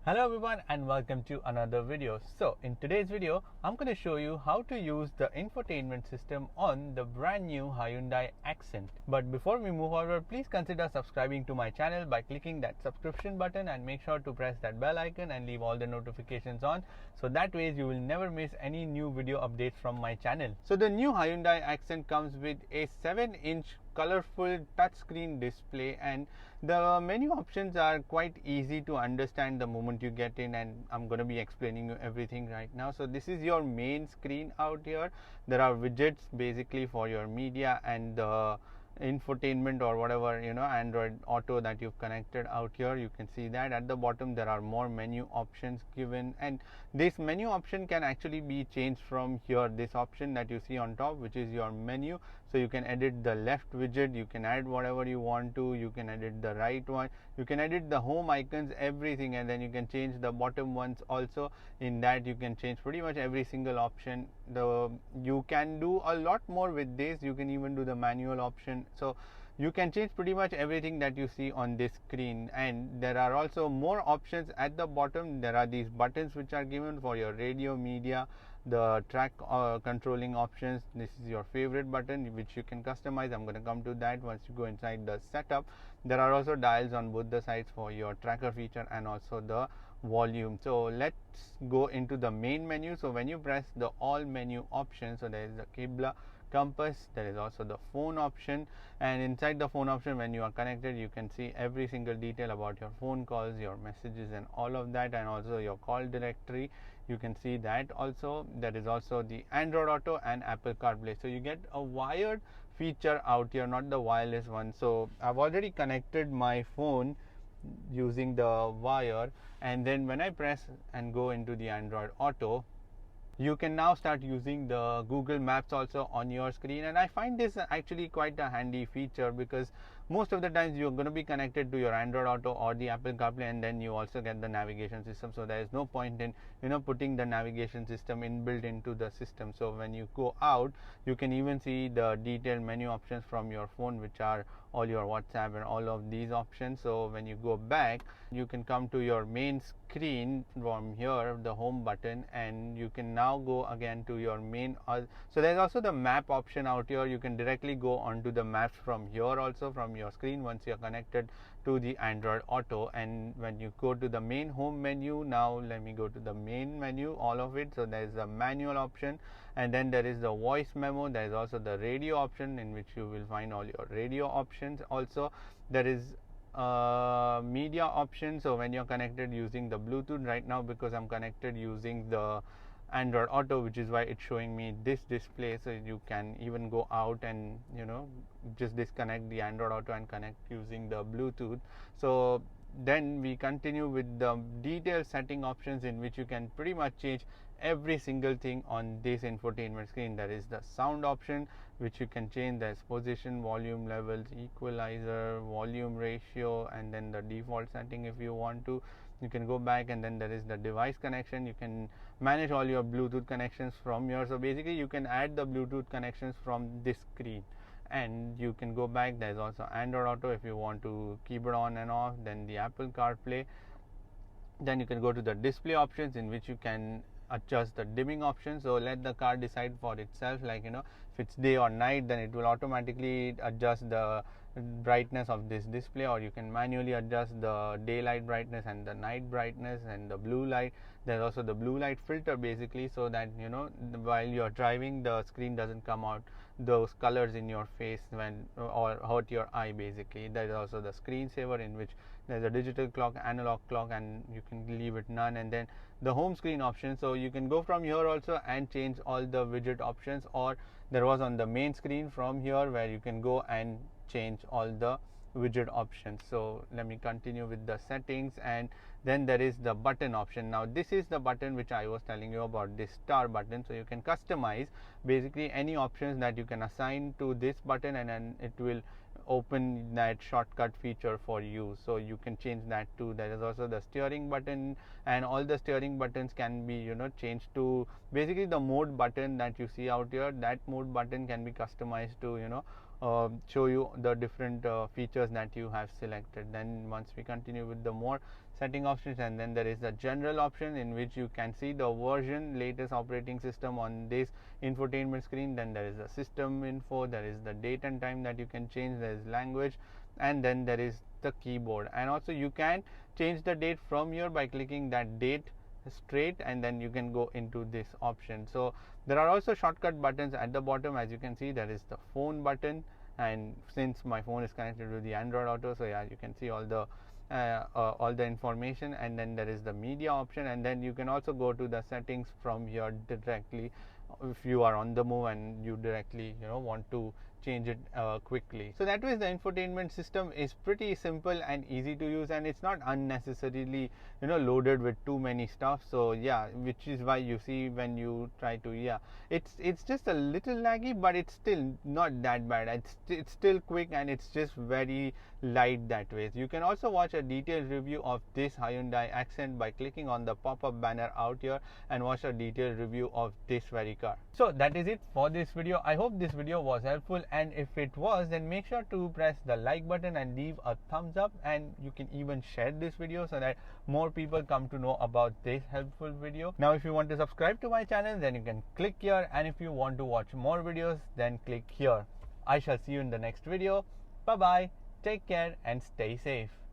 Hello everyone and welcome to another video. So in today's video, I'm going to show you how to use the infotainment system on the brand new Hyundai Accent. But before we move forward, please consider subscribing to my channel by clicking that subscription button and make sure to press that bell icon and leave all the notifications on. So that way you will never miss any new video updates from my channel. So the new Hyundai Accent comes with a 7-inch colorful touchscreen display, and the menu options are quite easy to understand the moment you get in, and I'm going to be explaining you everything right now. So this is your main screen out here. There are widgets basically for your media and the infotainment or whatever, Android Auto that you've connected out here. You can see that at the bottom there are more menu options given, and this menu option can actually be changed from here. This option that you see on top, which is your menu, so you can edit the left widget, you can add whatever you want to, you can edit the right one, you can edit the home icons, everything, and then you can change the bottom ones also. In that you can change pretty much every single option. You can do a lot more with this. You can even do the manual option, so you can change pretty much everything that you see on this screen. And there are also more options at the bottom. There are these buttons which are given for your radio, media, the track controlling options. This is your favorite button which you can customize. I'm going to come to that once you go inside the setup. There are also dials on both the sides for your tracker feature and also the volume. So let's go into the main menu. So when you press the all menu option, so there is the Qibla, compass, there is also the phone option, and inside the phone option, when you are connected, you can see every single detail about your phone calls, your messages, and all of that, and also your call directory. You can see that also. There is also the Android Auto and Apple CarPlay. So you get a wired feature out here, not the wireless one. So I've already connected my phone using the wire, and then when I press and go into the Android Auto, you can now start using the Google Maps also on your screen. And I find this actually quite a handy feature, because most of the times you're going to be connected to your Android Auto or the Apple CarPlay, and then you also get the navigation system. So there is no point in putting the navigation system inbuilt into the system. So when you go out, you can even see the detailed menu options from your phone, which are all your WhatsApp and all of these options. So when you go back, you can come to your main screen from here, the home button, and you can now go again to your main. So there's also the map option out here. You can directly go onto the maps from here also, from your screen, once you're connected to the Android Auto. And when you go to the main home menu, now let me go to the main menu, all of it. So there's the manual option, and then there is the voice memo. There is also the radio option, in which you will find all your radio options. Also there is media option. So when you're connected using the Bluetooth, right now because I'm connected using the Android Auto, which is why it's showing me this display. So you can even go out and just disconnect the Android Auto and connect using the Bluetooth. So then we continue with the detailed setting options, in which you can pretty much change every single thing on this infotainment screen. There is the sound option, which you can change. There's position, volume levels, equalizer, volume ratio, and then the default setting if you want to. You can go back, and then there is the device connection. You can manage all your Bluetooth connections from here. So basically you can add the Bluetooth connections from this screen, and you can go back. There's also Android Auto if you want to keep it on and off. Then the Apple CarPlay. Then you can go to the display options, in which you can adjust the dimming option. So let the car decide for itself, like if it's day or night, then it will automatically adjust the brightness of this display, or you can manually adjust the daylight brightness and the night brightness and the blue light. There's also the blue light filter, basically, so that while you're driving, the screen doesn't come out those colors in your face or hurt your eye, basically. There is also the screensaver, in which there's a digital clock, analog clock, and you can leave it none. And then the home screen option, so you can go from here also and change all the widget options, or there was on the main screen from here, where you can go and change all the widget options. So let me continue with the settings, and then there is the button option. Now this is the button which I was telling you about, this star button. So you can customize basically any options that you can assign to this button, and then it will open that shortcut feature for you. So you can change that too. There is also the steering button, and all the steering buttons can be changed to basically the mode button that you see out here. That mode button can be customized to show you the different features that you have selected. Then once we continue with the more setting options, and then there is the general option in which you can see the version, latest operating system on this infotainment screen. Then there is the system info, there is the date and time that you can change, there is language, and then there is the keyboard. And also you can change the date from here by clicking that date straight, and then you can go into this option. So there are also shortcut buttons at the bottom. As you can see, there is the phone button, and since my phone is connected to the Android Auto, so yeah, you can see all the information. And then there is the media option, and then you can also go to the settings from here directly if you are on the move and you directly want to change it quickly. So that way the infotainment system is pretty simple and easy to use, and it's not unnecessarily loaded with too many stuff. So yeah, which is why you see when you try to it's just a little laggy, but it's still not that bad. It's still quick, and it's just very light that way. You can also watch a detailed review of this Hyundai Accent by clicking on the pop-up banner out here and watch a detailed review of this very car. So that is it for this video. I hope this video was helpful, and if it was, then make sure to press the like button and leave a thumbs up, and you can even share this video so that more people come to know about this helpful video. Now if you want to subscribe to my channel, then you can click here, and if you want to watch more videos, then click here. I shall see you in the next video. Bye bye, take care and stay safe.